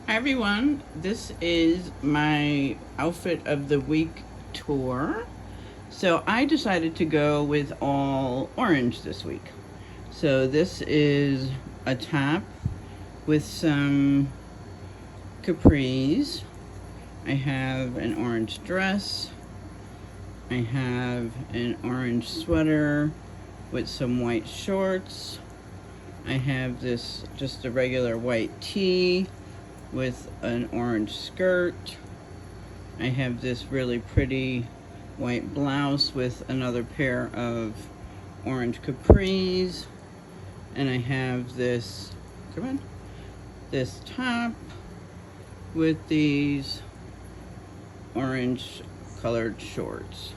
Hi everyone, this is my outfit of the week tour. So I decided to go with all orange this week. So this is a top with some capris. I have an orange dress. I have an orange sweater with some white shorts. I have this just a regular white tee with an orange skirt. I have this really pretty white blouse with another pair of orange capris. And I have this, this top with these orange colored shorts.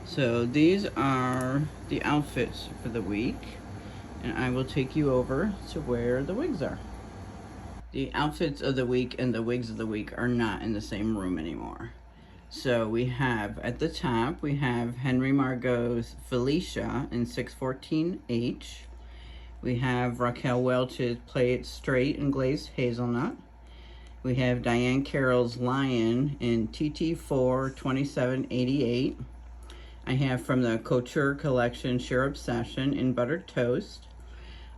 So these are the outfits for the week, and I will take you over to where the wigs are. The outfits of the week and the wigs of the week are not in the same room anymore. So we have, at the top, we have Henry Margot's Felicia in 614H. We have Raquel Welch's Play It Straight in Glazed Hazelnut. We have Diane Carroll's Lion in TT4 2788. I have from the Couture Collection Sheer Obsession in Buttered Toast.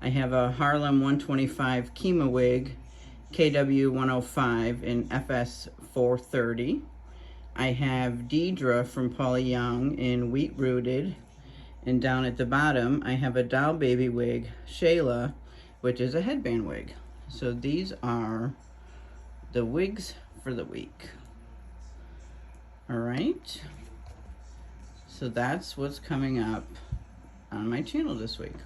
I have a Harlem 125 Kima wig KW 105 in FS 430. I have Deidre from Paula Young in Wheat Rooted. And down at the bottom, I have a doll baby wig, Shayla, which is a headband wig. So these are the wigs for the week. All right. So that's what's coming up on my channel this week.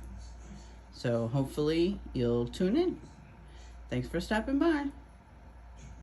So hopefully you'll tune in. Thanks for stopping by.